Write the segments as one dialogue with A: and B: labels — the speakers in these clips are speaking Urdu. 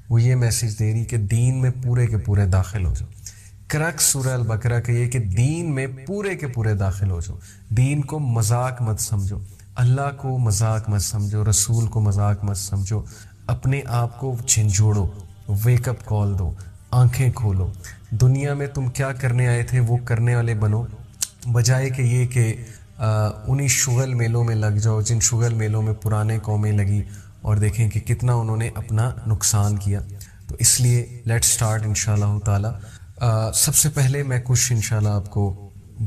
A: وہ یہ میسیج دے رہی کہ دین میں پورے کے پورے داخل ہو جاؤ. کرکس سورہ البقرہ کا یہ کہ دین میں پورے کے پورے داخل ہو جاؤ. دین کو مذاق مت سمجھو، اللہ کو مذاق مت سمجھو، رسول کو مذاق مت سمجھو. اپنے آپ کو جھنجھوڑو، ویک اپ کال دو، آنکھیں کھولو. دنیا میں تم کیا کرنے آئے تھے وہ کرنے والے بنو، بجائے کہ یہ کہ انہی شغل میلوں میں لگ جاؤ جن شغل میلوں میں پرانے قومیں لگی اور دیکھیں کہ کتنا انہوں نے اپنا نقصان کیا. تو اس لیے لیٹ سٹارٹ انشاءاللہ تعالی. سب سے پہلے میں کچھ انشاءاللہ آپ کو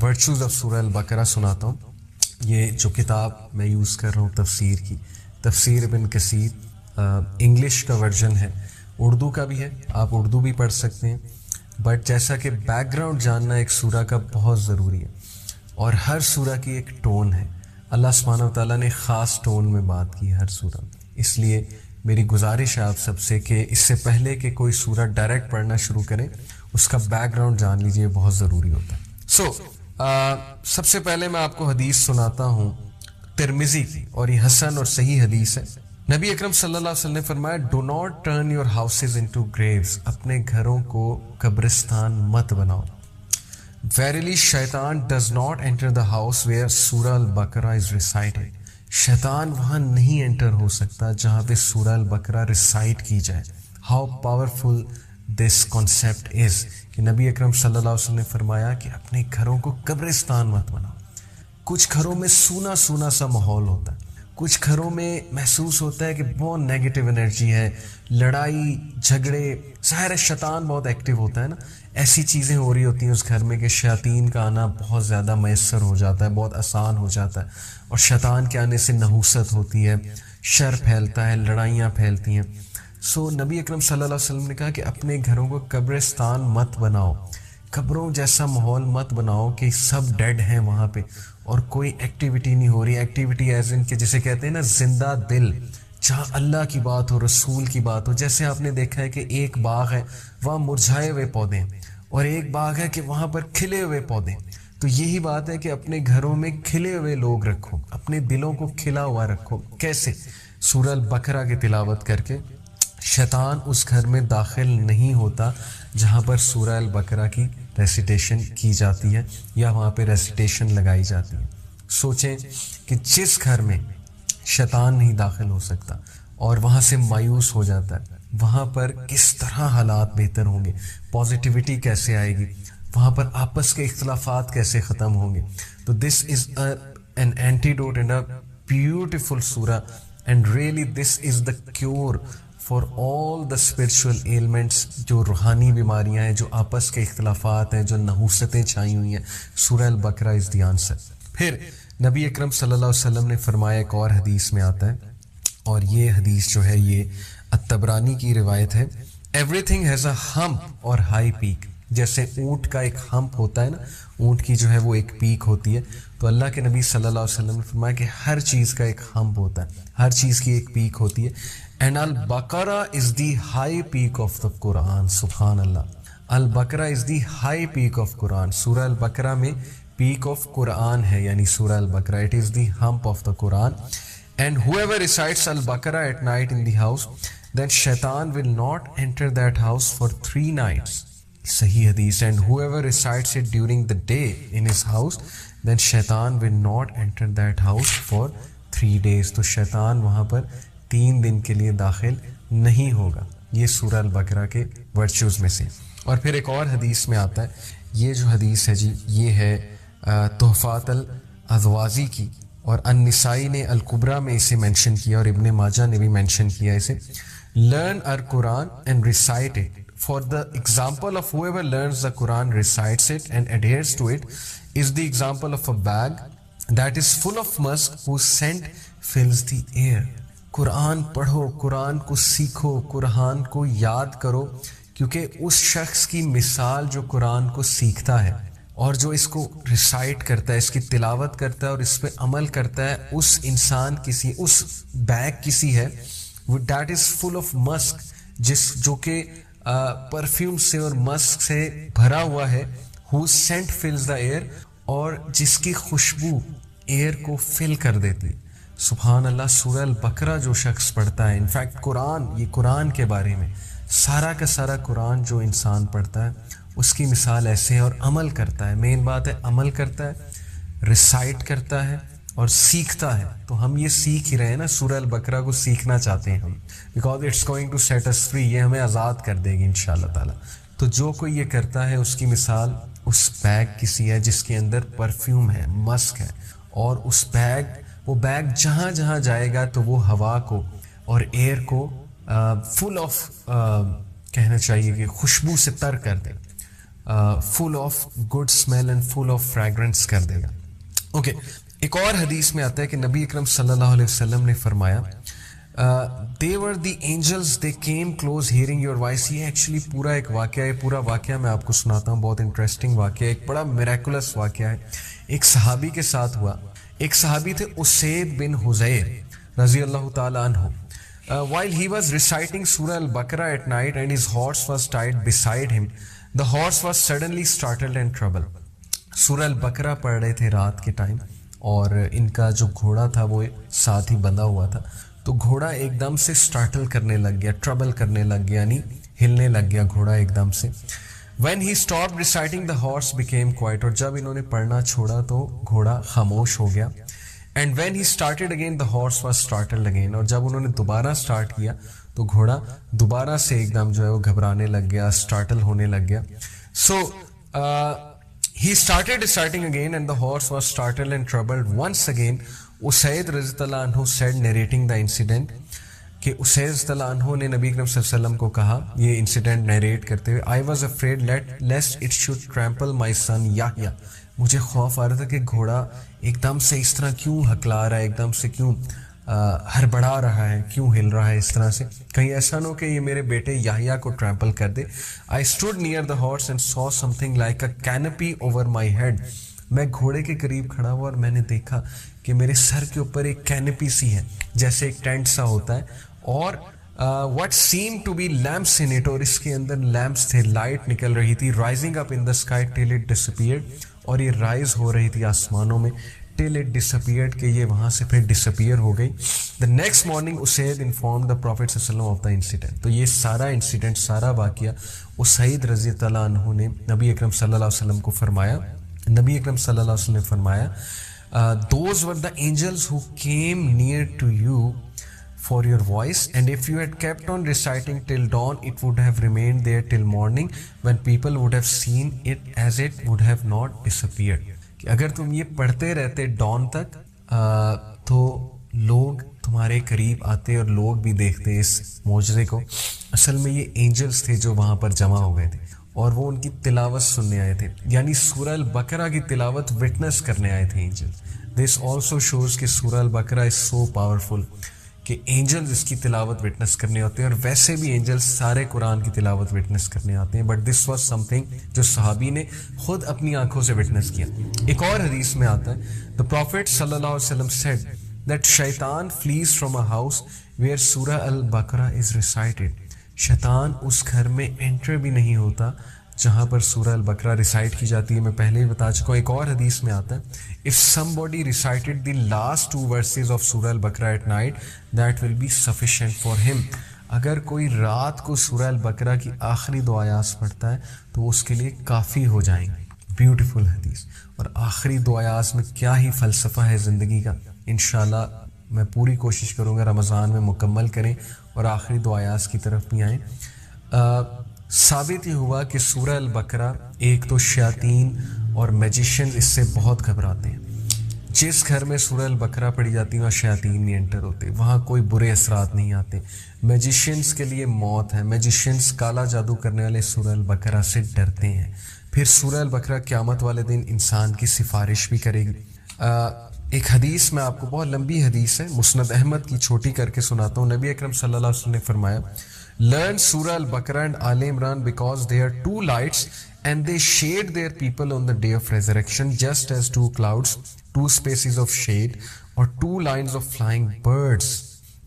A: ورچوز آف سورہ البقرہ سناتا ہوں. یہ جو کتاب میں یوز کر رہا ہوں تفسیر کی، تفسیر ابن کثیر، انگلش کا ورژن ہے، اردو کا بھی ہے، آپ اردو بھی پڑھ سکتے ہیں. بٹ جیسا کہ بیک گراؤنڈ جاننا ایک سورہ کا بہت ضروری ہے، اور ہر سورہ کی ایک ٹون ہے. اللہ سبحانہ و تعالیٰ نے خاص ٹون میں بات کی ہر سورہ. اس لیے میری گزارش ہے آپ سب سے کہ اس سے پہلے کہ کوئی سورہ ڈائریکٹ پڑھنا شروع کریں اس کا بیک گراؤنڈ جان لیجئے، بہت ضروری ہوتا ہے. سب سے پہلے میں آپ کو حدیث سناتا ہوں ترمذی کی، اور یہ حسن اور صحیح حدیث ہے. نبی اکرم صلی اللہ علیہ وسلم نے فرمایا do not turn your houses into graves, اپنے گھروں کو قبرستان مت بناؤ. Verily شیطان does not enter the house where سورہ البقرہ is recited. شیطان وہاں نہیں انٹر ہو سکتا جہاں پہ سورہ البقرہ ریسائٹ کی جائے. How powerful this concept is کہ نبی اکرم صلی اللہ علیہ وسلم نے فرمایا کہ اپنے گھروں کو قبرستان مت بناؤ. کچھ گھروں میں سونا سونا سا ماحول ہوتا ہے، کچھ گھروں میں محسوس ہوتا ہے کہ بہت نیگیٹو انرجی ہے، لڑائی جھگڑے، ظاہر ہے شیطان بہت ایکٹیو ہوتا ہے نا. ایسی چیزیں ہو رہی ہوتی ہیں اس گھر میں کہ شیاطین کا آنا بہت زیادہ میسر ہو جاتا ہے، بہت آسان ہو جاتا ہے، اور شیطان کے آنے سے نحوست ہوتی ہے، شر پھیلتا ہے، لڑائیاں پھیلتی ہیں. نبی اکرم صلی اللہ علیہ وسلم نے کہا کہ اپنے گھروں کو قبرستان مت بناؤ، قبروں جیسا ماحول مت بناؤ کہ سب ڈیڈ ہیں وہاں پہ اور کوئی ایکٹیویٹی نہیں ہو رہی. ایکٹیویٹی ایز ان کہ جسے کہتے ہیں نا زندہ دل، جہاں اللہ کی بات ہو، رسول کی بات ہو. جیسے آپ نے دیکھا ہے کہ ایک باغ ہے وہاں مرجھائے ہوئے پودے ہیں، اور ایک باغ ہے کہ وہاں پر کھلے ہوئے پودے. تو یہی بات ہے کہ اپنے گھروں میں کھلے ہوئے لوگ رکھو، اپنے دلوں کو کھلا ہوا رکھو. کیسے؟ سورہ البقرہ کی تلاوت کر کے. شیطان اس گھر میں داخل نہیں ہوتا جہاں پر سورہ البقرہ کی ریسیٹیشن کی جاتی ہے یا وہاں پہ ریسیٹیشن لگائی جاتی ہے. سوچیں کہ جس گھر میں شیطان نہیں داخل ہو سکتا اور وہاں سے مایوس ہو جاتا ہے، وہاں پر کس طرح حالات بہتر ہوں گے، پازیٹیوٹی کیسے آئے گی، وہاں پر آپس کے اختلافات کیسے ختم ہوں گے. تو this is an antidote and a beautiful سورہ، and really this is the cure for all the spiritual elements. جو روحانی بیماریاں ہیں، جو آپس کے اختلافات ہیں، جو نحوستیں چھائی ہوئی ہیں، سورہ البقرہ از دی آنسر. پھر نبی اکرم صلی اللہ علیہ وسلم نے فرمایا، ایک اور حدیث میں آتا ہے، اور یہ حدیث جو ہے یہ الطبرانی کی روایت ہے. ایوری تھنگ ہیز اے ہمپ اور ہائی پیک. جیسے اونٹ کا ایک ہمپ ہوتا ہے نا، اونٹ کی جو ہے وہ ایک پیک ہوتی ہے، تو اللہ کے نبی صلی اللہ علیہ وسلم نے فرمایا کہ ہر چیز کا ایک ہمپ ہوتا ہے، ہر چیز کی ایک پیک ہوتی ہے. اینڈ البقرہ is the high peak of the قرآن. سبحان اللہ، البقرہ is the high peak of قرآن. سورہ البقرہ میں پیک آف قرآن ہے، یعنی سورہ البقرہ، it is the hump of the قرآن. And whoever recites al-Baqarah at night in the house, then shaitan will not enter that house for 3 nights. Sahih hadith. And whoever recites it during the day in his house, then shaitan will not enter that house for 3 days. تو شیطان وہاں پر 3 دن کے لیے داخل نہیں ہوگا. یہ سورہ البقرہ کے ورچوز میں سے. اور پھر ایک اور حدیث میں آتا ہے، یہ جو حدیث ہے جی یہ ہے تحفات الازوازی کی، اور النسائی نے الکبریٰ میں اسے مینشن کیا، اور ابن ماجہ نے بھی مینشن کیا اسے. Learn our Quran and recite it. For the example of whoever learns the Quran, recites it and adheres to it is the example of a bag that is full of musk whose scent fills the air. قرآن پڑھو، قرآن کو سیکھو، قرآن کو یاد کرو، کیونکہ اس شخص کی مثال جو قرآن کو سیکھتا ہے اور جو اس کو ریسائٹ کرتا ہے، اس کی تلاوت کرتا ہے اور اس پہ عمل کرتا ہے، اس انسان کسی، اس بیگ کسی ہے دیٹ از فل آف مسک، جو کہ پرفیوم سے اور مسک سے بھرا ہوا ہے. ہوز سینٹ فلز دا ایئر، اور جس کی خوشبو ایئر کو فل کر دیتی. سبحان اللہ. سورہ البقرہ جو شخص پڑھتا ہے، انفیکٹ قرآن، یہ قرآن کے بارے میں سارا کا سارا قرآن جو انسان پڑھتا ہے اس کی مثال ایسے ہے، اور عمل کرتا ہے. مین بات ہے عمل کرتا ہے، ریسائٹ کرتا ہے اور سیکھتا ہے. تو ہم یہ سیکھ ہی رہے ہیں نا، سورہ البقرہ کو سیکھنا چاہتے ہیں ہم، because it's going to set us free. یہ ہمیں آزاد کر دے گی انشاءاللہ تعالی. تو جو کوئی یہ کرتا ہے اس کی مثال اس بیگ کسی ہے جس کے اندر پرفیوم ہے، مسک ہے، اور اس وہ بیگ جہاں جہاں جائے گا تو وہ ہوا کو اور ایئر کو فل آف کہنا چاہیے کہ خوشبو سے تر کر دے، full of good smell and full of fragrance کر دے گا. اوکے، ایک اور حدیث میں آتا ہے کہ نبی اکرم صلی اللہ علیہ وسلم نے فرمایا they were the angels, they came close hearing your voice. یہ ایکچولی پورا ایک واقعہ ہے، پورا واقعہ میں آپ کو سناتا ہوں. بہت انٹرسٹنگ واقعہ ہے، ایک بڑا میریکولس واقعہ ہے. ایک صحابی کے ساتھ ہوا. ایک صحابی تھے اسید بن حذیر رضی اللہ تعالیٰ عنہ. While he was reciting Surah Al-Baqarah at night and his horse was tied beside him, the horse was suddenly startled and troubled. سورہ البقرہ پڑھ رہے تھے رات کے ٹائم، اور ان کا جو گھوڑا تھا وہ ساتھ ہی بندھا ہوا تھا. تو گھوڑا ایک دم سے سٹارٹل کرنے لگ گیا، ٹربل کرنے لگ گیا، یعنی ہلنے لگ گیا گھوڑا ایک دم سے. When he stopped reciting, the horse became quiet. اور جب انہوں نے پڑھنا چھوڑا تو گھوڑا خاموش ہو گیا. And when he started again, the horse was startled again. اور جب انہوں نے دوبارہ سٹارٹ کیا تو گھوڑا دوبارہ سے ایک دم جو ہے وہ گھبرانے لگ گیا، سٹارٹل ہونے لگ گیا. So he started reciting again and the horse was startled and troubled once again. اسید رضی اللہ عنہ said narrating the incident کہ اسید رضی اللہ عنہ نے نبی اکرم صلی اللہ علیہ وسلم کو کہا یہ انسیڈنٹ نیریٹ کرتے ہوئے، I was afraid lest it should trample my son Yahya. مجھے خوف آ رہا تھا کہ گھوڑا ایک دم سے اس طرح کیوں ہکلا رہا ہے، ایک دم سے کیوں ہڑبڑا رہا ہے، کیوں ہل رہا ہے اس طرح سے، کہیں ایسا نہ ہو کہ یہ میرے بیٹے یحییٰ کو ٹرمپل کر دے. I stood near the horse and saw something like a canopy over my head. میں گھوڑے کے قریب کھڑا ہوا اور میں نے دیکھا کہ میرے سر کے اوپر ایک کینپی سی ہے، جیسے ایک ٹینٹ سا ہوتا ہے، اور what seemed to be lamps in it. اور اس کے اندر لیمپس تھے، لائٹ نکل رہی تھی. rising up in the sky till it disappeared. اور یہ رائز ہو رہی تھی آسمانوں میں till it disappeared، کہ یہ وہاں سے پھر ڈسپیئر ہو گئی. the next morning acid informed the Prophet صلی اللہ علیہ وسلم of the incident. تو یہ سارا انسیڈنٹ، سارا واقعہ اسید رضی اللہ عنہ نے نبی اکرم صلی اللہ علیہ وسلم کو فرمایا. نبی اکرم صلی اللہ علیہ وسلم نے فرمایا those were the angels who came near to you for your voice, and if you had kept on reciting till dawn, it would have remained there till morning, when people would have seen it as it would have not disappeared. کہ اگر تم یہ پڑھتے رہتے ڈان تک تو لوگ تمہارے قریب آتے اور لوگ بھی دیکھتے اس معجزے کو. اصل میں یہ اینجلز تھے جو وہاں پر جمع ہو گئے تھے اور وہ ان کی تلاوت سننے آئے تھے، یعنی سورہ البقرہ کی تلاوت وٹنس کرنے آئے تھے اینجلز. دس آلسو شوز کہ سورہ البقرہ از سو پاورفل کہ اینجلز اس کی تلاوت وٹنس کرنے ہوتے ہیں، اور ویسے بھی اینجلز سارے قرآن کی تلاوت وٹنس کرنے آتے ہیں. But this was some thing جو صحابی نے خود اپنی آنکھوں سے وٹنس کیا. ایک اور حدیث میں آتا ہے the Prophet صلی اللہ علیہ وسلم said that شیطان flees from a house where سورہ البقرہ is recited. شیطان اس گھر میں انٹر بھی نہیں ہوتا جہاں پر سورہ البقرہ ریسائٹ کی جاتی ہے. میں پہلے ہی بتا چکا ہوں. ایک اور حدیث میں آتا ہے if somebody recited the last 2 verses of سورہ البقرہ at night, that will be sufficient for him. اگر کوئی رات کو سورہ البقرہ کی آخری 2 آیات پڑھتا ہے تو اس کے لیے کافی ہو جائیں گے. بیوٹیفل حدیث. اور آخری 2 آیات میں کیا ہی فلسفہ ہے زندگی کا. انشاءاللہ میں پوری کوشش کروں گا رمضان میں مکمل کریں اور آخری 2 آیات کی طرف بھی آئیں. ثابت یہ ہوا کہ سورہ البقرہ، ایک تو شیاطین اور میجیشین اس سے بہت گھبراتے ہیں. جس گھر میں سورہ البقرہ پڑھی جاتی ہے وہاں شیاطین نہیں انٹر ہوتے، وہاں کوئی برے اثرات نہیں آتے. میجیشینس کے لیے موت ہے. میجیشینس کالا جادو کرنے والے سورہ البقرہ سے ڈرتے ہیں. پھر سورہ البقرہ قیامت والے دن انسان کی سفارش بھی کرے گی. ایک حدیث میں آپ کو، بہت لمبی حدیث ہے، مسند احمد کی، چھوٹی کر کے سناتا ہوں. نبی اکرم صلی اللہ علیہ وسلم نے فرمایا learn Surah Al-Baqarah and Al Imran because they are 2 lights and they shade their people on the day of resurrection, just as 2 clouds, 2 spaces of shade, or 2 lines of flying birds.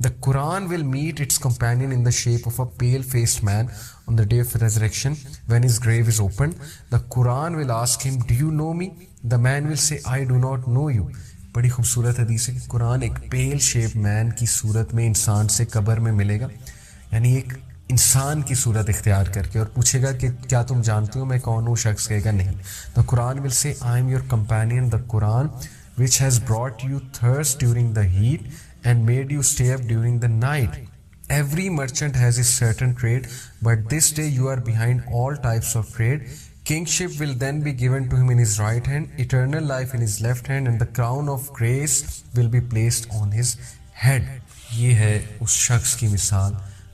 A: The Quran will meet its companion in the shape of a pale-faced man on the day of resurrection when his grave is opened. The Quran will ask him, do you know me? The man will say, I do not know you. بڑی خوبصورت حدیث ہے کہ قرآن ایک پیل شیپ مین کی صورت میں انسان سے قبر میں ملے گا، یعنی انسان کی صورت اختیار کر کے اور پوچھے گا کہ کیا تم جانتے ہو میں کون ہوں؟ شخص کہے گا نہیں. The Quran will say I am your companion, the Quran which has brought you thirst during the heat and made you stay up during the night. Every merchant has his certain trade, but this day you are behind all types of trade. Kingship will then be given to him in his right hand, eternal life in his left hand, and the crown of grace will be placed on his head. یہ ہے اس شخص کی مثال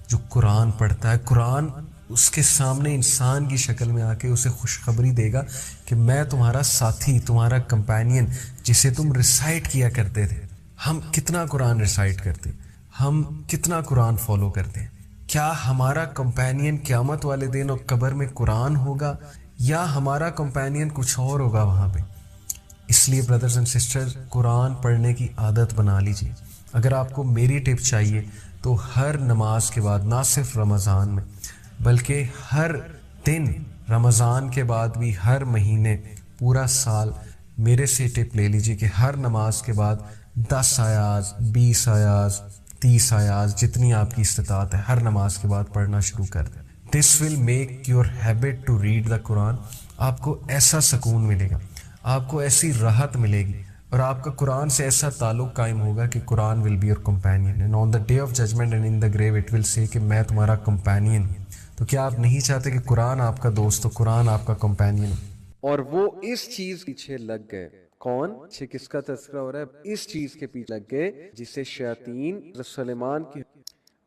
A: جو قرآن پڑھتا ہے. قرآن اس کے سامنے انسان کی شکل میں آ کے اسے خوشخبری دے گا کہ میں تمہارا ساتھی، تمہارا کمپینین، جسے تم ریسائٹ کیا کرتے تھے. ہم کتنا قرآن ریسائٹ کرتے، ہم کتنا قرآن فالو کرتے ہیں؟ کیا ہمارا کمپینین قیامت والے دن اور قبر میں قرآن ہوگا یا ہمارا کمپینین کچھ اور ہوگا وہاں پہ؟ اس لیے بردرز اینڈ سسٹرز، قرآن پڑھنے کی عادت بنا لیجیے. اگر آپ کو میری ٹپ چاہیے تو ہر نماز کے بعد، نہ صرف رمضان میں بلکہ ہر دن، رمضان کے بعد بھی ہر مہینے، پورا سال میرے سے ٹپ لے لیجیے کہ ہر نماز کے بعد 10 آیات، 20 آیات، 30 آیات، جتنی آپ کی استطاعت ہے، ہر نماز کے بعد پڑھنا شروع کر دیں. This will make your habit to read the قرآن. آپ کو ایسا سکون ملے گا، آپ کو ایسی راحت ملے گی، اور آپ کا قرآن سے ایسا تعلق قائم ہوگا کہ قرآن will be your companion and on the day of judgement and in the grave it will say کہ میں تمہارا کمپینین ہوں. تو کیا آپ نہیں چاہتے کہ قرآن آپ کا دوست ہو، قرآن آپ کا کمپینین ہو؟
B: اور وہ اس چیز پیچھے لگ گئے. کون؟ کس کا تذکرہ ہو رہا ہے؟ اس چیز کے پیچھے لگ گئے جسے شیاطین سلیمان کی.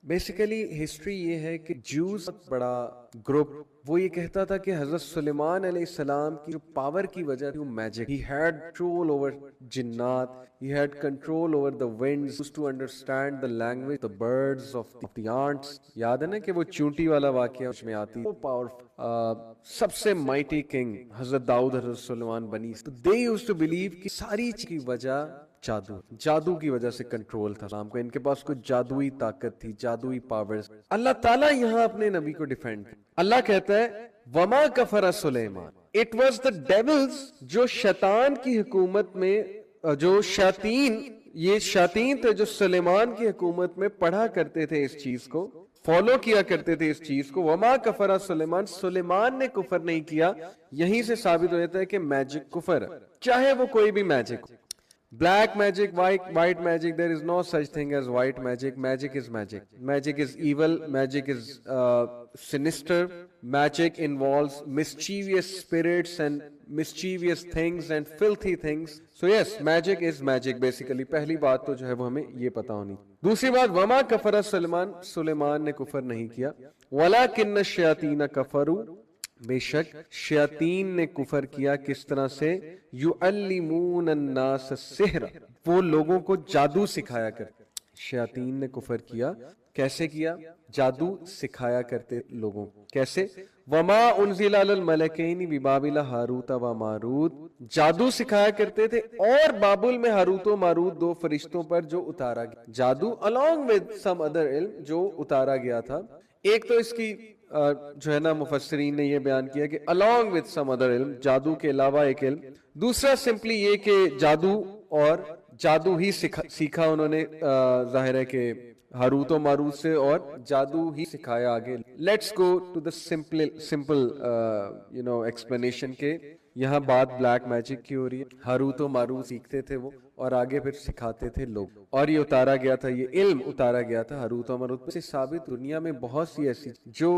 B: بیسیکلی ہسٹری یہ ہے کہ جوز بڑا گروپ وہ یہ کہتا تھا کہ حضرت سلیمان علیہ السلام کی جو پاور کی وجہ تھی وہ magic. He had control over جنات, he had control over the winds, used to understand the language, the birds of the ants. یاد ہے نا کہ وہ چونٹی والا واقعہ اس میں آتی ہے. پاورفل سب سے مائٹی کنگ حضرت داؤد حضرت سلیمان بنی. They used to believe کہ ساری چیز کی وجہ جادو کی وجہ سے کنٹرول تھا. کو ان کے پاس کوئی جادوئی طاقت تھی, جادوئی پاورز. اللہ تعالیٰ یہاں اپنے نبی کو ڈیفینڈ. اللہ کہتا ہے وما کفر سلیمان, اٹ واز دا ڈیولز, جو شیطان کی حکومت میں, جو شیاطین, یہ شیاطین تھے جو سلیمان کی حکومت میں پڑھا کرتے تھے, اس چیز کو فالو کیا کرتے تھے, اس چیز کو. وما کفر سلیمان, سلیمان نے کفر نہیں کیا. یہیں سے ثابت ہو جاتا ہے کہ میجک کفر, چاہے وہ کوئی بھی magic. Black magic, white magic, there is no such thing as white magic. Magic is magic. Magic is evil. Magic is sinister. Magic involves mischievous spirits and mischievous things and filthy things. So yes, magic is magic basically. پہلی بات تو جو ہے وہ ہمیں یہ پتا ہونی. دوسری بات, وما کفر سلیمان, سلیمان نے کفر نہیں کیا. وَلَكِنَّ الشَّيَاطِينَ كَفَرُوا, بے شک شیاطین نے کفر کیا. کس طرح سے؟ یعلمون الناس السحر, وہ لوگوں کو جادو سکھایا کرتے. شیاطین نے کفر کیا. کیسے کیا؟ جادو سکھایا کرتے لوگوں. کیسے؟ وما انزل علی الملکین ببابل ہاروت و ماروت, جادو سکھایا کرتے تھے اور بابل میں ہاروت و ماروت, دو فرشتوں پر جو اتارا گیا. جادو along with some other علم جو اتارا گیا تھا. ایک تو اس کی جو ہے نا مفسرین نے یہ بیان کیا کہ along with some other علم, جادو کے علاوہ ایک علم. دوسرا سمپلی یہ کہ جادو اور جادو ہی سیکھا انہوں نے, ظاہر ہے کہ ہاروت و ماروت سے, اور جادو ہی سکھایا آگے. Let's go to the simple explanation کے یہاں بات بلیک میجک کی ہو رہی ہے. ہاروت و ماروت سیکھتے تھے وہ, اور آگے پھر سکھاتے تھے لوگ, اور یہ اتارا گیا تھا, یہ علم اتارا گیا تھا ہاروت و ماروت سے. ثابت دنیا میں بہت سی ایسی جو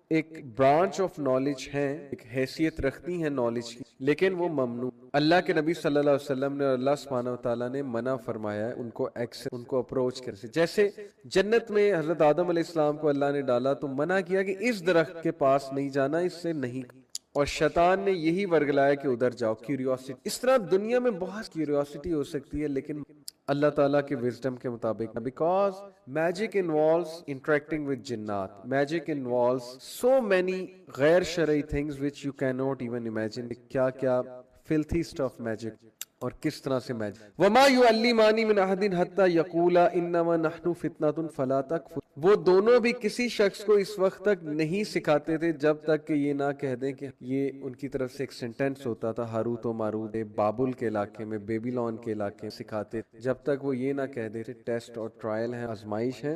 B: ایک برانچ آف نالج ہیں, ایک حیثیت رکھتی ہیں نالج کی, لیکن وہ ممنوع. اللہ کے نبی صلی اللہ علیہ وسلم نے, اللہ سبحانہ و تعالیٰ نے منع فرمایا ہے ان کو اپروچ کر سے. جیسے جنت میں حضرت آدم علیہ السلام کو اللہ نے ڈالا تو منع کیا کہ اس درخت کے پاس نہیں جانا, اس سے نہیں, اور شیطان نے یہی ورگلایا کہ ادھر جاؤ. کیوریوسٹی. اس طرح دنیا میں بہت کیوریوسٹی ہو سکتی ہے, لیکن اللہ تعالیٰ کے وزڈم کے مطابق, because magic involves interacting with جنات, میجک انوالوز سو مینی غیر شرعی things which you can not even imagine. کیا کیا filthy stuff میجک, اور کس طرح سے میجک. وما یعلمان من احد حتی یقولا انما نحن فتنۃ فلا تکفر, وہ دونوں بھی کسی شخص کو اس وقت تک نہیں سکھاتے تھے جب تک کہ یہ نہ کہہ دیں کہ یہ ان کی طرف سے ایک سینٹینس ہوتا تھا. ہاروت و ماروت بابل کے علاقے میں, بیبیلون کے علاقے میں سکھاتے جب تک وہ یہ نہ کہہ دیتے ٹیسٹ اور ٹرائل ہے, آزمائش ہے,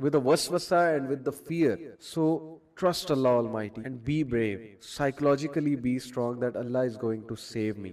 B: with a waswasa and with the fear. So trust Allah Almighty and be brave, psychologically be strong that Allah is going to save me.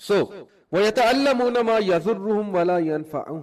B: So وَيَتَعَلَّمُونَ مَا يَضُرُّهُمْ وَلَا يَنْفَعُهُمْ,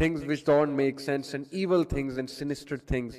B: things which don't make sense and evil things and sinister things.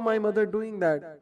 B: my mother doing that.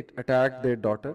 B: it attacked their daughter,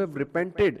B: have repented।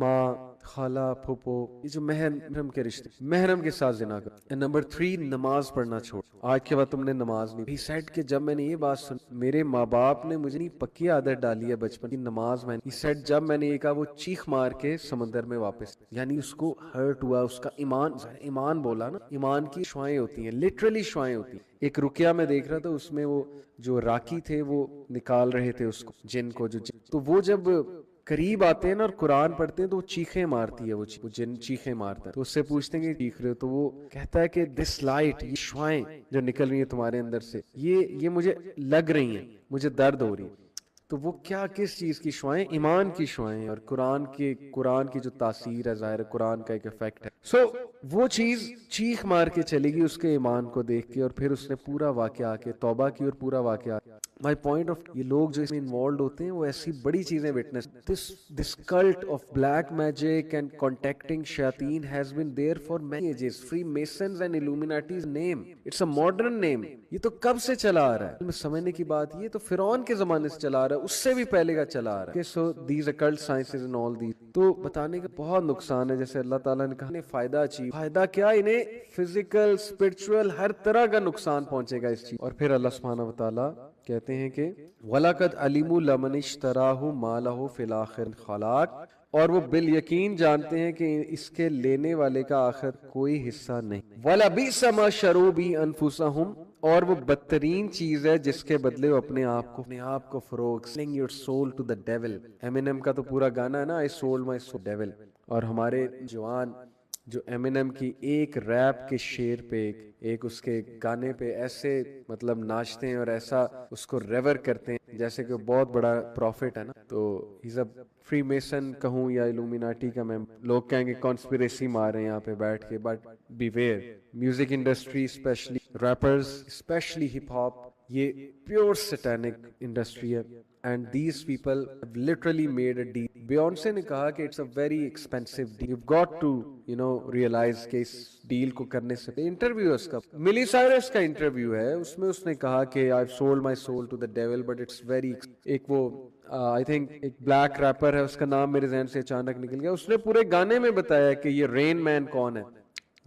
B: ماں، خالہ، پھوپھو، یہ جو محرم کے رشتے، محرم کے ساتھ زنا کر. اینڈ نمبر 3 نماز پڑھنا چھوڑ. آج کے بعد تم نے نماز نہیں. ہی سیڈ کہ جب میں نے یہ بات سن، میرے ماں باپ نے مجھے نہیں پکی عادت ڈالی ہے بچپن کی نماز میں. ہی سیڈ جب میں نے یہ کہا وہ چیخ مار کے سمندر میں واپس، یعنی اس کو ہرٹ ہوا، اس کا ایمان بولا نا. ایمان کی شعائیں ہوتی ہیں، لٹرلی شعائیں ہوتی ہیں. ایک رقیہ میں دیکھ رہا تھا، اس میں وہ جو راکی تھے وہ نکال رہے تھے اس کو، جن کو، جو جن. تو وہ جب قریب آتے ہیں نا اور قرآن پڑھتے ہیں تو وہ چیخیں مارتی ہے، وہ جن چیخیں مارتا ہے. تو اس سے پوچھتے ہیں کہ چیخ رہے ہو؟ تو وہ کہتا ہے کہ دس لائٹ، یہ شعائیں جو نکل رہی ہیں تمہارے اندر سے، یہ مجھے لگ رہی ہیں، مجھے درد ہو رہی ہے. تو وہ کیا، کس چیز کی شعائیں؟ ایمان کی شعائیں. اور قرآن کی جو تاثیر ہے، ظاہر ہے قرآن کا ایک افیکٹ ہے. سو وہ چیز چیخ مار کے چلے گی اس کے ایمان کو دیکھ کے، اور پھر اس نے پورا واقعہ آ کے توبہ کی، اور پورا واقعہ. مائی پوائنٹ آف، یہ لوگ جو اس میں انوالوڈ ہوتے ہیں وہ ایسی بڑی چیزیں witness. This cult of black magic and contacting شیاطین has been there for many ages. Freemasons and illuminatis name, it's a modern name. یہ تو کب سے چلا آ رہا ہے؟ سمجھنے کی بات یہ تو فرعون کے زمانے سے چلا آ رہا ہے، اس سے بھی پہلے کا چلا آ رہا ہے. So these occult sciences and all these. تو بتانے کا بہت نقصان ہے. جیسے اللہ تعالیٰ نے کہا انہیں فائدہ اچھی، فائدہ کیا؟ انہیں فزیکل، اسپرچل، ہر طرح کا نقصان پہنچے گا اس چیز. اور پھر اللہ سبحانہ و تعالیٰ کہتے ہیں کہ وَلَقَدْ عَلِمُوا لَمَنِ اشْتَرَاهُ مَا لَهُ فِي الْآخِرَةِ خَلَاقٌ، اور وہ بالیقین جانتے ہیں کہ اس کے لینے والے کا آخر کوئی حصہ نہیں. وَلَبِئْسَ مَا شَرُوا بِهِ أَنفُسَهُمْ، اور وہ بدترین چیز ہے جس کے بدلے وہ اپنے آپ کو فروغ. selling your soul to the devil. ایمینم کا تو پورا گانا ہے نا، I sold my soul to the devil. اور ہمارے جوان جو ایمینم کی ایک ریپ کے شعر پہ، ایک اس کے گانے پہ ایسے مطلب ناچتے ہیں اور ایسا اس کو ریور کرتے ہیں جیسے کہ بہت بڑا پروفٹ ہے نا. تو ہیز اے فری میسن کہوں یا illuminati کا ممبر. لوگ کہیں گے کانسپیریسی مار رہے ہیں یہاں پہ بیٹھ کے، but be aware. Music industry especially rappers, especially hip hop, یہ پیور سیٹینک انڈسٹری ہے. And these people have literally made a deal. Beyonce نے کہا کہ it's a very expensive deal. You've got to, realize کہ اس ڈیل کو کرنے سے انٹرویو ہے اس کا، ملی سائرس کا انٹرویو ہے، اس میں اس نے کہا کہ I've sold my soul to the devil but it's very. ایک وہ I think ایک بلیک ریپر ہے، اس کا نام میرے ذہن سے اچانک نکل گیا. اس نے پورے گانے میں بتایا کہ یہ رین مین کون ہے.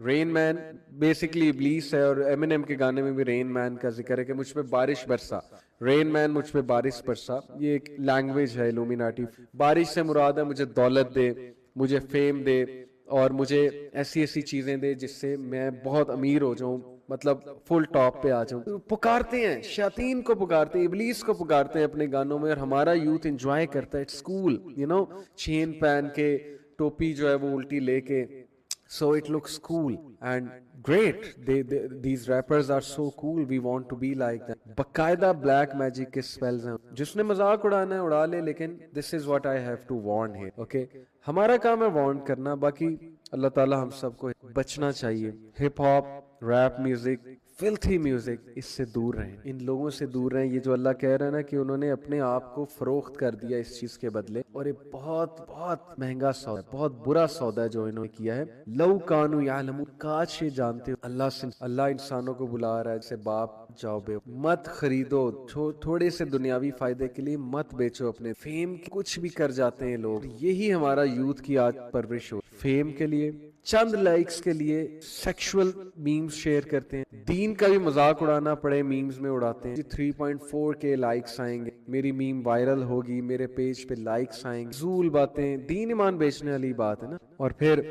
B: رین مین بیسکلی ابلیس ہے، اور ایمینم کے گانے میں بھی رین مین کا ذکر ہے کہ مجھ پہ بارش برسا. رین مین، مجھ پہ بارش برسا، یہ ایک لینگویج ہے illuminati. بارش سے مراد ہے مجھے دولت دے، مجھے فیم دے، اور مجھے ایسی چیزیں دے جس سے میں بہت امیر ہو جاؤں، مطلب فل ٹاپ پہ آ جاؤں. پکارتے ہیں شیاطین کو، پکارتے ہیں ابلیس کو، پکارتے ہیں اپنے گانوں میں. اور ہمارا یوتھ انجوائے کرتا ہے. اٹس کول، چین پہن کے، ٹوپی جو ہے وہ الٹی لے کے. So it looks cool and great. These rappers are so cool. We want to be like them. باقاعدہ black magic کے spells ہیں. جس نے مذاق اڑانا ہے اڑا لے، لیکن this is what I have to warn here. Okay? ہمارا کام ہے وارن کرنا. باقی اللہ تعالیٰ ہم سب کو بچنا چاہیے. Hip hop, rap music, filthy music, اس سے دور رہیں، ان لوگوں سے دور رہیں. یہ جو اللہ کہہ رہا ہے نا کہ انہوں نے اپنے آپ کو فروخت کر دیا اس چیز کے بدلے، اور یہ بہت بہت مہنگا سودا ہے، بہت برا سودا ہے جو انہوں نے کیا ہے. لو کانوا یعلمون، کاش یہ جانتے ہو. اللہ انسانوں کو بلا رہا ہے جیسے باپ جاؤ بے، مت خریدو تھوڑے سے دنیاوی فائدے کے لیے، مت بیچو اپنے فیم. کچھ بھی کر جاتے ہیں لوگ. یہی ہمارا یوتھ کی آج پرورش ہو. فیم کے لیے، چند لائکس کے لیے سیکشول میمز شیئر کرتے ہیں. دین کا بھی مذاق اڑانا پڑے میمز میں اڑاتے ہیں. 3.4K لائکس آئیں گے، میری میم وائرل ہوگی، میرے پیج پہ لائکس آئیں گے. فضول باتیں، دین ایمان بیچنے والی بات ہے نا. اور پھر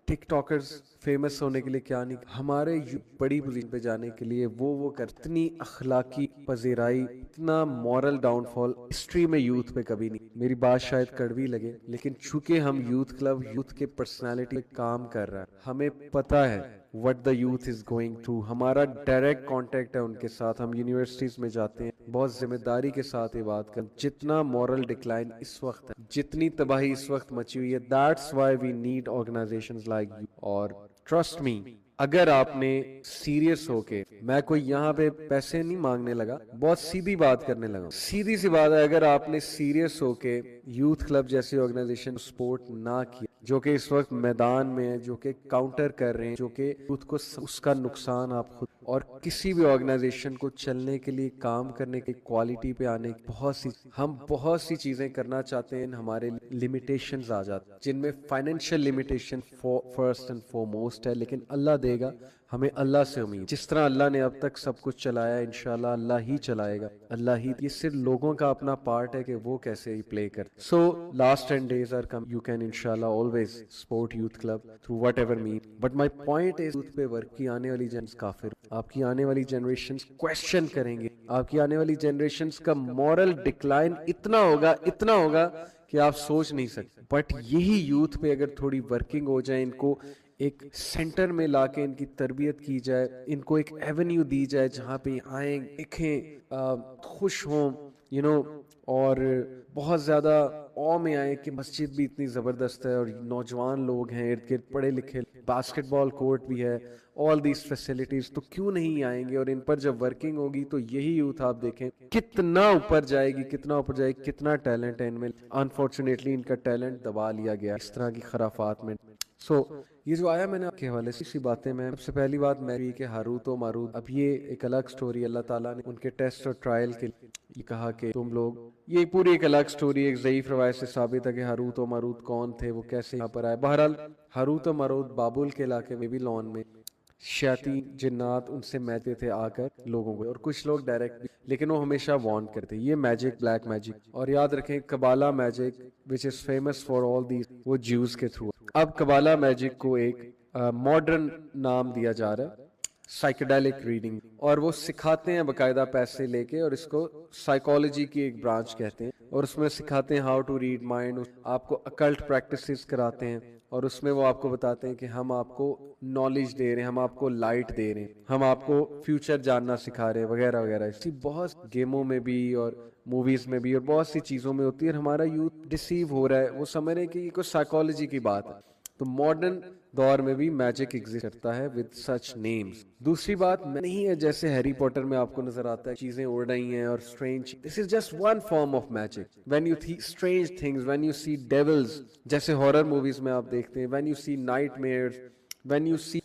B: ٹک ٹاکرز فیمس ہونے کے لیے کیا نہیں، ہمارے بڑی پوزیشن پہ جانے کے لیے وہ اتنی اخلاقی پذیرائی، اتنا مورل ڈاؤن فال ہسٹری میں یوتھ پہ کبھی نہیں. میری بات شاید کڑوی لگے، لیکن چونکہ ہم یوتھ کلب یوتھ کے پرسنالٹی پہ کام کر رہا ہے، ہمیں پتہ ہے what the youth is going through. ہمارا ڈائریکٹ کانٹیکٹ ہے ان کے ساتھ. ہم یونیورسٹیز میں جاتے ہیں، بہت ذمہ داری کے ساتھ یہ بات کریں. جتنا مورل ڈکلائن اس وقت ہے، جتنی تباہی اس وقت مچی ہوئی ہے، that's why we need organizations like you. اور trust me، اگر آپ نے سیریس ہو کے، میں کوئی یہاں پہ پیسے نہیں مانگنے لگا، بہت سیدھی بات کرنے لگا، سیدھی سی بات ہے. اگر آپ نے سیریس ہو کے یوتھ کلب جیسی آرگنائزیشن سپورٹ نہ کیا جو کہ اس وقت میدان میں ہے, جو کہ کاؤنٹر کر رہے ہیں, جو کہ یوتھ کو اس کا نقصان آپ خود, اور کسی بھی آرگنائزیشن کو چلنے کے لیے, کام کرنے کی کوالٹی پہ آنے کی ہم بہت سی چیزیں کرنا چاہتے ہیں, ہمارے لمیٹیشنز آ جاتے ہیں جن میں فائنینشیل لمیٹیشن فرسٹ اینڈ فورموسٹ ہے, لیکن اللہ دے گا, ہمیں اللہ سے امید. جس طرح اللہ نے اب تک سب کچھ چلایا, انشاءاللہ اللہ ہی چلائے گا, اللہ ہی. یہ صرف لوگوں کا اپنا پارٹ ہے کہ وہ کیسے پلے کر. سو last 10 days are come, you can inshallah always support youth club through whatever means, but my point is youth پہ ورک کی آنے والی جنس کافر, آپ کی آنے والی جنریشنز کویسچن کریں گے, آپ کی آنے والی جنریشنز کا مورل ڈکلائن اتنا ہوگا کہ آپ سوچ نہیں سکتے. بٹ یہی یوتھ پہ اگر تھوڑی ورکنگ ہو جائے, ان کو ایک سینٹر میں لا کے ان کی تربیت کی جائے, ان کو ایک ایونیو دی جائے جہاں پہ آئیں, دیکھیں, خوش ہوں, اور بہت زیادہ او میں آئے کہ مسجد بھی اتنی زبردست ہے اور نوجوان لوگ ہیں ارد گرد پڑھے لکھے, باسکٹ بال کورٹ بھی ہے, آل دیز فیسلٹیز, تو کیوں نہیں آئیں گے. اور ان پر جب ورکنگ ہوگی تو یہی یوتھ آپ دیکھیں کتنا اوپر جائے گی, کتنا ٹیلنٹ ہے ان میں. انفارچونیٹلی ان کا ٹیلنٹ دبا لیا گیا اس طرح کی خرافات میں. سو یہ جو آیا میں نے آپ کے حوالے سے اسی باتیں میں, سب سے پہلی بات میں کہ ہاروت و ماروت, اب یہ ایک الگ سٹوری, اللہ تعالیٰ نے ان کے ٹیسٹ اور ٹرائل کے لیے کہا کہ تم لوگ, یہ پوری ایک الگ سٹوری, ایک ضعیف روایت سے ثابت ہے کہ ہاروت و ماروت کون تھے, وہ کیسے یہاں پر آئے. بہرحال ہاروت و ماروت بابل کے علاقے میں بیبیلون میں شیاطین جنات ان سے میچتے تھے آ کر لوگوں کو, اور کچھ لوگ ڈائریکٹ بھی, لیکن وہ ہمیشہ وارن کرتے. یہ میجک, بلیک میجک, اور یاد رکھیں Kabbalah magic which is famous for all these, وہ جیوز کے تھرو. اب کبالا میجک کو ایک ماڈرن نام دیا جا رہا ہے, سائیکیڈیلک ریڈنگ, اور وہ سکھاتے ہیں باقاعدہ پیسے لے کے, اور اس کو سائیکالوجی کی ایک برانچ کہتے ہیں, اور اس میں سکھاتے ہیں ہاؤ ٹو ریڈ مائنڈ, آپ کو اکلٹ پریکٹسز کراتے ہیں, اور اس میں وہ آپ کو بتاتے ہیں کہ ہم آپ کو نالج دے رہے ہیں, ہم آپ کو لائٹ دے رہے ہیں, ہم آپ کو فیوچر جاننا سکھا رہے ہیں, وغیرہ وغیرہ. اسی بہت گیموں میں بھی اور موویز میں بھی اور بہت سی چیزوں میں ہوتی ہے, اور ہمارا یوتھ ڈسیو ہو رہا ہے, وہ سمجھ رہے ہیں کہ یہ کوئی سائیکالوجی کی بات ہے. تو ماڈرن دور میں بھی میجک ایگزسٹ کرتا ہے with such names. دوسری بات نہیں ہے جیسے ہیری پوٹر میں آپ کو نظر آتا ہے چیزیں اڑ رہی ہیں اور strange, this is just one form of magic. When you see strange things, when you see devils, جیسے ہارر موویز میں آپ دیکھتے ہیں, when you see nightmares, when you see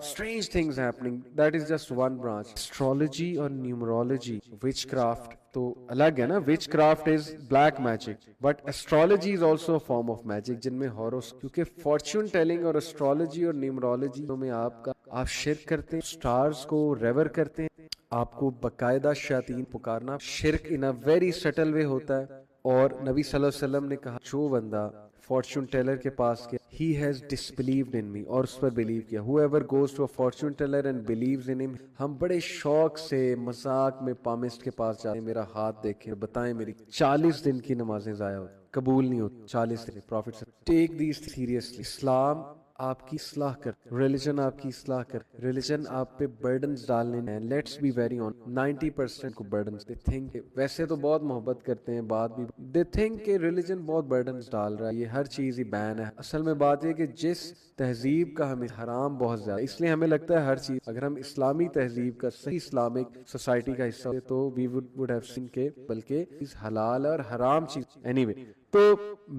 B: strange things happening, that is just one branch. Astrology اور numerology, witchcraft تو الگ ہے نا, witchcraft is black magic, but astrology is also a form of magic جن میں horoscope, کیونکہ fortune telling اور astrology اور numerology میں آپ شرک کرتے ہیں, stars کو ریور کرتے ہیں, آپ کو باقاعدہ شیاطین پکارنا, شرک in a very subtle way ہوتا ہے. اور نبی صلی اللہ علیہ وسلم نے کہا جو بندہ فارچون ٹیلر کے پاس گیا, he has disbelieved in me, اور اس پر بلیو کیا. whoever goes to a fortune teller and believes in him, ہم بڑے شوق سے مذاق میں پامسٹ کے پاس جاتے ہیں, میرا ہاتھ دیکھیں, بتائیں میری 40 دن کی نمازیں ضائع ہوتی, قبول نہیں ہوتی 40 دن. Prophet take these seriously. اسلام آپ کی اصلاح کر, ریلیجن آپ کی اصلاح کر, ریلیجن آپ پہ برڈنز ڈالنے ہیں. لیٹس بی ویری آن, 90% کو برڈنز, دے تھنک, ویسے تو بہت محبت کرتے ہیں, بات بھی دے تھنک کہ ریلیجن بہت برڈنز ڈال رہا ہے, یہ ہر چیز ہی بین ہے. اصل میں بات یہ کہ جس تہذیب کا ہمیں حرام بہت زیادہ, اس لیے ہمیں لگتا ہے ہر چیز, اگر ہم اسلامی تہذیب کا, صحیح اسلامک سوسائٹی کا حصہ تو we would have seen کہ بلکہ حلال اور حرام چیز. anyway, تو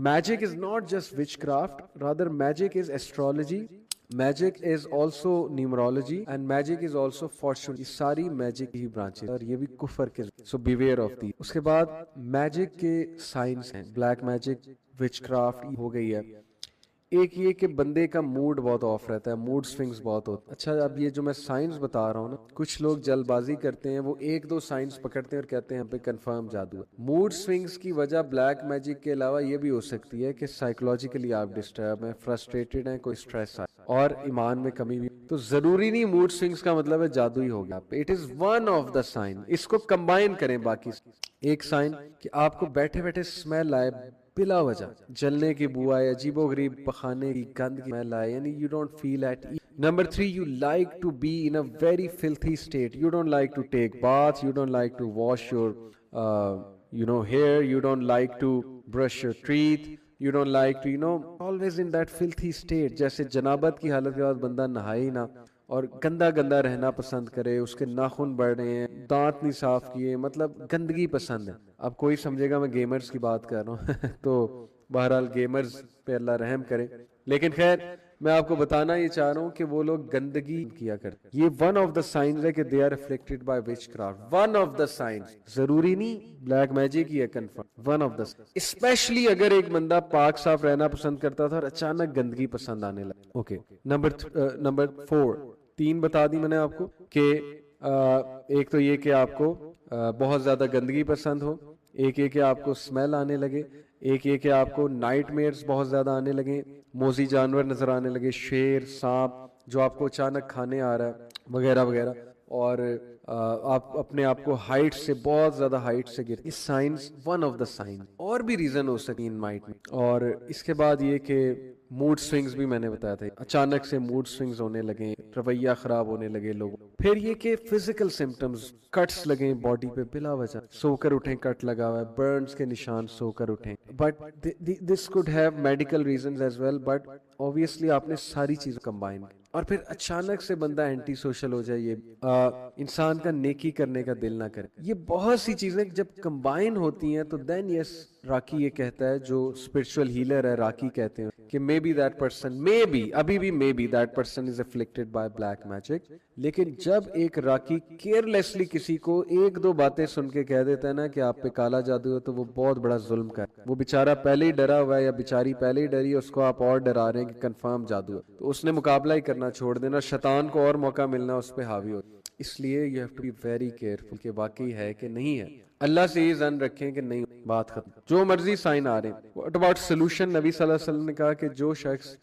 B: magic is not just witchcraft, rather magic is astrology, magic is also numerology, and magic is also fortune. یہ ساری میجک ہی برانچز, اور یہ بھی کفر کے, so beware of these. اس کے بعد میجک کے سائنس ہیں, بلیک میجک, وچ کرافٹ ہو گئی ہے. ایک یہ کہ بندے کا موڈ بہت آف رہتا ہے, موڈ سوئنگز بہت ہوتا ہے. اچھا اب یہ جو میں سائنس بتا رہا ہوں نا, کچھ لوگ جلد بازی کرتے ہیں, وہ ایک دو سائنس پکڑتے ہیں اور کہتے ہیں ہم پہ کنفرم جادو ہے. موڈ سوئنگز کی وجہ بلیک میجک کے علاوہ یہ بھی ہو سکتی ہے کہ سائیکولوجیکلی آپ ڈسٹرب ہیں, فرسٹریٹڈ ہیں, کوئی سٹریس آئے اور ایمان میں کمی بھی. تو ضروری نہیں موڈ سوئنگز کا مطلب ہے جادو ہی ہو گیا. It is one of the sign, اس کو کمبائن کریں باقی. ایک سائن کہ آپ کو بیٹھے بیٹھے اسمیل آئے بلا وجہ, جلنے کی بو آئے, عجیب و غریب پخانے کی گند کی اسمیل آئے, یعنی you don't feel at ease. Number 3, you like to be in a very filthy state. You don't like to take baths, you don't like to wash your hair, you don't like to brush your teeth, you don't like to always in that filthy state. جیسے جنابت کی حالت کے بعد بندہ نہائے ہی نہ, اور گندا گندا رہنا پسند کرے, اس کے ناخن بڑھ رہے ہیں, دانت نہیں صاف کیے, مطلب گندگی پسند ہے. اب کوئی سمجھے گا میں گیمرز کی بات کر رہا ہوں تو بہرحال گیمرز پہ اللہ رحم کرے. لیکن خیر میں آپ کو بتانا یہ چاہ رہا ہوں کہ وہ لوگ گندگی کیا کرتے. یہ ون آف دا سائنز ہے کہ they are afflicted by witchcraft. One of the signs, ضروری نہیں بلیک میجک ہی ہے, confirm one of the. Especially اگر ایک بندہ پاک صاف رہنا پسند کرتا تھا اور اچانک گندگی پسند آنے لگا. اوکے, نمبر 4, 3 بتا دی میں نے آپ کو کہ ایک تو یہ کہ آپ کو بہت زیادہ گندگی پسند ہو, ایک یہ کہ آپ کو اسمیل آنے لگے, ایک یہ کہ آپ کو نائٹ میئرز بہت زیادہ آنے لگے, موذی جانور نظر آنے لگے, شیر, سانپ جو آپ کو اچانک کھانے آ رہا ہے وغیرہ وغیرہ, اور آپ اپنے آپ کو ہائٹ سے بہت زیادہ ہائٹ سے گرتے. اس science one of the science. اور بھی ریزن ہو سکتی ان مائٹ میں. اور اس کے بعد یہ کہ موڈ سوئنگز بھی میں نے بتایا تھا, اچانک سے موڈ سوئنگز ہونے لگے, رویہ خراب ہونے لگے لوگوں. پھر یہ کہ فزیکل سمپٹمز, کٹس لگیں باڈی پہ بلا وجہ, سو کر اٹھیں کٹ لگا ہوا ہے, برنز کے نشان سو کر اٹھیں. But this could have medical reasons as well, but obviously آپ نے ساری چیز کمبائن. اور پھر اچانک سے بندہ اینٹی سوشل ہو جائے, یہ انسان کا نیکی کرنے کا دل نہ کرے. یہ بہت سی چیزیں جب کمبائن ہوتی ہیں تو دین یس, راکی یہ کہتا ہے, جو اسپرچل ہیلر ہے راکی کہتے ہیں کہ may be that person, may be, ابھی بھی may be that person is afflicted by black magic. لیکن جب ایک راکی کیئرلیسلی کسی کو 1-2 باتیں سن کے کہہ دیتا ہے نا کہ آپ پہ کالا جادو ہے, تو وہ بہت بڑا ظلم کر. وہ بیچارہ پہلے ہی ڈرا ہوا ہے یا بیچاری پہلے ہی ڈری ہے, اس کو آپ اور ڈرا رہے ہیں کہ کنفرم جادو ہے, تو اس نے مقابلہ ہی کرنا چھوڑ دینا, شیطان کو اور موقع ملنا اس پہ حاوی ہو. اس لیے you have to be very careful کہ واقعی ہے کہ نہیں ہے. اللہ سے یہ ظن رکھیں کہ نہیں, بات ختم. جو مرضی سائن آ رہے ہیں. What about solution? نبی صلی اللہ علیہ وسلم نے کہا کہ جو شخص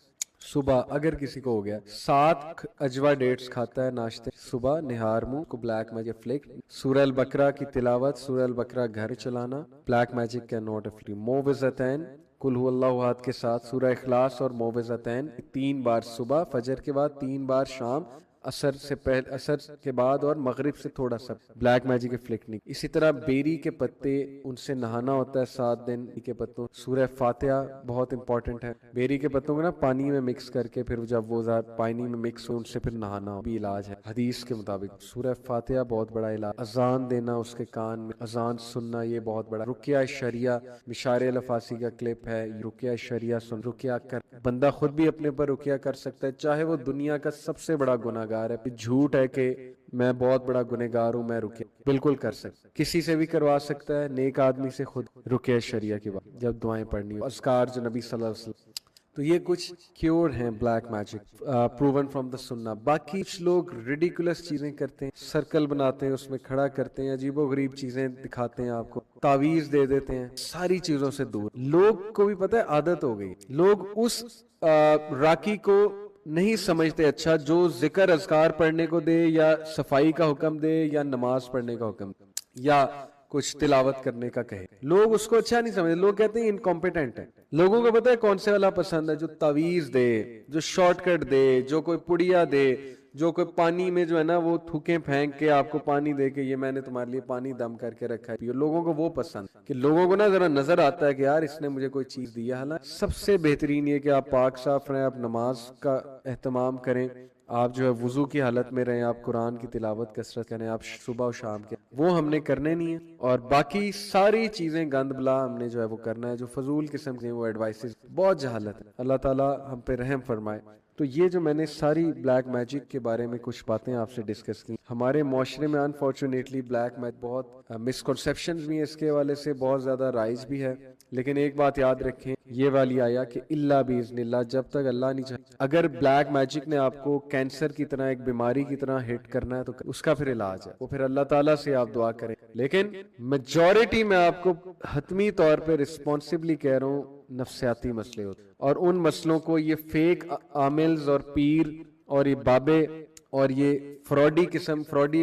B: صبح اگر کسی کو ہو گیا 7 اجوا ڈیٹس کھاتا ہے ناشتے صبح, نہار منہ کو بلیک میجک فلکٹ. سورہ البقرہ کی تلاوت, سورہ البقرہ گھر چلانا, بلیک میجک کین ناٹ افلی. موعظتین قل هو اللہ احد کے ساتھ, سورہ اخلاص اور موعظتین 3 بار صبح, فجر کے بعد 3 بار شام, اثر سے پہلے, اثر کے بعد اور مغرب سے تھوڑا سا, بلیک میجک افلیکٹ نہیں. اسی طرح بیری کے پتے, ان سے نہانا ہوتا ہے 7 دن کے پتوں. سورہ فاتحہ بہت امپورٹنٹ ہے, بیری کے پتوں کو نا پانی میں مکس کر کے, پھر جب وہ پانی میں مکس ہو ان سے پھر نہانا بھی علاج ہے حدیث کے مطابق. سورہ فاتحہ بہت بڑا علاج. اذان دینا اس کے کان میں, اذان سننا, یہ بہت بڑا. رقیہ شریعہ, مشار الفاسی کا کلپ ہے, رقیہ شریعہ سن, رقیہ کر, بندہ خود بھی اپنے پر رقیہ کر سکتا ہے, چاہے وہ دنیا کا سب سے بڑا گناہگار ہے. جھوٹ ہے کہ میں بہت بڑا گنہگار ہوں, میں رقیہ بالکل کر سکتا, کسی سے بھی کروا سکتا ہے, نیک آدمی سے خود رقیہ شریعہ کی بات جب دعائیں پڑھنی ہو, اذکار جو نبی صلی اللہ علیہ وسلم. تو یہ کچھ کیور ہیں black magic, proven from the سنہ. باقی کچھ لوگ ریڈیکولس چیزیں کرتے ہیں, سرکل بناتے ہیں, اس میں کھڑا کرتے ہیں, عجیب و غریب چیزیں دکھاتے ہیں آپ کو, تعویذ دے دیتے ہیں. ساری چیزوں سے دور. لوگ کو بھی پتہ ہے عادت ہو گئی, لوگ اس راکی کو نہیں سمجھتے اچھا جو ذکر اذکار پڑھنے کو دے, یا صفائی کا حکم دے, یا نماز پڑھنے کا حکم دے, یا کچھ تلاوت کرنے کا کہے. لوگ اس کو اچھا نہیں سمجھتے, لوگ کہتے ہیں انکمپیٹنٹ ہے. لوگوں کو پتہ ہے کون سے والا پسند ہے, جو تعویذ دے, جو شارٹ کٹ دے, جو کوئی پڑیا دے, جو کوئی پانی میں جو ہے نا وہ تھوکیں پھینک کے آپ کو پانی دے کے یہ میں نے تمہارے لیے پانی دم کر کے رکھا ہے. لوگوں کو وہ پسند, کہ لوگوں کو نا ذرا نظر آتا ہے کہ یار اس نے مجھے کوئی چیز دی ہے. حالانکہ سب سے بہترین یہ کہ آپ پاک صاف رہیں, آپ نماز کا اہتمام کریں, آپ جو ہے وضو کی حالت میں رہیں, آپ قرآن کی تلاوت کثرت کریں, آپ صبح و شام کے, وہ ہم نے کرنے نہیں ہے. اور باقی ساری چیزیں گند بلا ہم نے جو ہے وہ کرنا ہے, جو فضول قسم کے وہ ایڈوائسز, بہت جہالت ہے. اللہ تعالی ہم پہ رحم فرمائے. تو یہ جو میں نے ساری بلیک میجک کے بارے میں کچھ باتیں آپ سے ڈسکس کی. ہمارے معاشرے میں انفارچونیٹلی بلیک میجک بہت مسکنسیپشنز بھی ہیں اس کے حوالے سے, بہت زیادہ رائج بھی ہے. لیکن ایک بات یاد رکھیں, یہ والی آیا کہ اللہ باذن اللہ, جب تک اللہ نہیں چاہے. اگر بلیک میجک نے آپ کو کینسر کی طرح, ایک بیماری کی طرح ہٹ کرنا ہے تو اس کا پھر علاج ہے, وہ پھر اللہ تعالیٰ سے آپ دعا کریں. لیکن میجورٹی میں آپ کو حتمی طور پہ رسپانسبلی کہہ رہا ہوں, نفسیاتی مسئلے ہوتے ہیں, اور ان مسئلوں کو یہ فیک عاملز اور پیر اور یہ بابے اور یہ فراڈی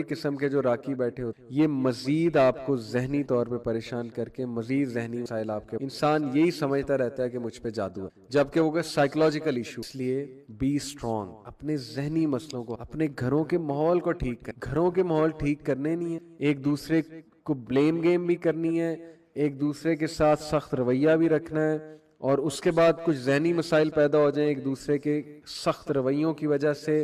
B: قسم کے جو راکی بیٹھے ہوتے ہیں, یہ مزید آپ کو ذہنی طور پہ پریشان کر کے مزید ذہنی مسائل آپ کے, انسان یہی سمجھتا رہتا ہے کہ مجھ پہ جادو ہے, جبکہ وہ سائیکولوجیکل ایشو. اس لیے بی اسٹرانگ, اپنے ذہنی مسئلوں کو, اپنے گھروں کے ماحول کو ٹھیک کر, گھروں کے ماحول ٹھیک کرنے نہیں ہے, ایک دوسرے کو بلیم گیم بھی کرنی ہے, ایک دوسرے کے ساتھ سخت رویہ بھی رکھنا ہے, اور اس کے بعد کچھ ذہنی مسائل پیدا ہو جائیں ایک دوسرے کے سخت رویوں کی وجہ سے,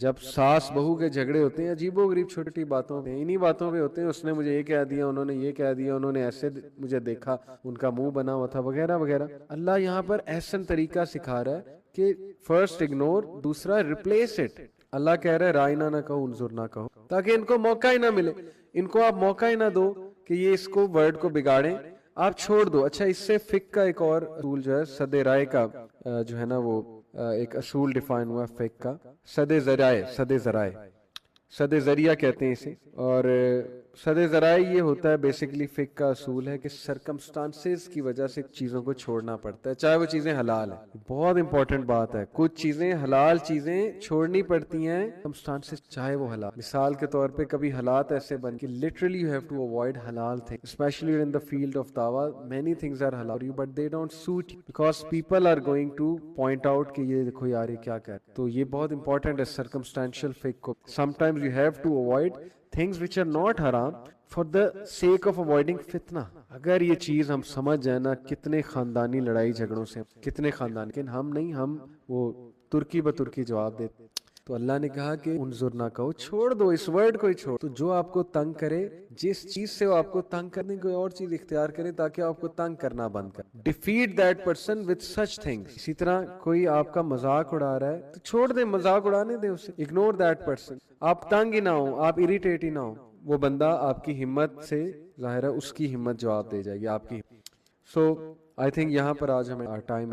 B: جب ساس بہو کے جھگڑے ہوتے ہیں عجیب و غریب چھوٹی چھوٹی باتوں پہ، انہی باتوں پہ ہوتے ہیں، اس نے مجھے یہ کہہ دیا، انہوں نے یہ کہہ دیا، انہوں نے ایسے مجھے دیکھا، ان کا منہ بنا ہوا تھا، وغیرہ وغیرہ. اللہ یہاں پر احسن طریقہ سکھا رہا ہے کہ فرسٹ اگنور، دوسرا ریپلیس اٹ. اللہ کہہ رہا ہے رائنا نہ کہو، انظر نہ کہو، تاکہ ان کو موقع ہی نہ ملے، ان کو آپ موقع ہی نہ دو کہ یہ اس کو ورڈ کو بگاڑیں، آپ چھوڑ دو. اچھا، اس سے فقہ کا ایک اور اصول جو ہے صد رائے کا جو ہے نا وہ ایک اصول ڈیفائن ہوا فقہ کا، صد ذریعہ کہتے ہیں اسے. اور صد ذرائع یہ ہوتا ہے بیسیکلی فقہ کا اصول ہے کہ سرکمسٹانسز کی وجہ سے چیزوں کو چھوڑنا پڑتا ہے، چاہے وہ چیزیں حلال ہیں. بہت امپورٹنٹ بات ہے، کچھ چیزیں حلال چیزیں چھوڑنی پڑتی ہیں سرکمسٹانسز، چاہے وہ حلال. مثال کے طور پہ کبھی حالات ایسے بن کہ literally you have to avoid halal things, especially in the field of dawah. Many things are halal for you but they don't suit you because people are going to point out کہ یہ دیکھو یار یہ کیا کہتے. تو یہ بہت امپورٹنٹ ہے circumstantial fiqh کو. Sometimes you have to avoid things which are not haram for the sake of avoiding fitna. اگر یہ چیز ہم سمجھ جائیں نا، کتنے خاندانی لڑائی جھگڑوں سے کتنے خاندان، لیکن ہم نہیں، ہم وہ ترکی بترکی جواب دیتے. تو اللہ نے کہا کہ انظر نہ کہو، چھوڑ دو، اس ورڈ کو ہی چھوڑ. تو جو آپ کو تنگ کرے، جس چیز سے وہ آپ کو تنگ کرنے کوئی اور چیز اختیار کرے تاکہ آپ کو تنگ کرنا بند کرے. Defeat that person with such things. اسی طرح کوئی آپ کا مذاق اڑا رہا ہے تو چھوڑ دیں، مذاق اڑانے دیں اسے، اگنور دیٹ پرسن. آپ تنگ ہی نہ ہو، آپ اریٹیٹ ہی نہ ہو، وہ بندہ آپ کی ہمت سے ظاہر ہے اس کی ہمت جواب دے جائے گی آپ کی. سو آئی تھنک یہاں پر آج ہمیں ٹائم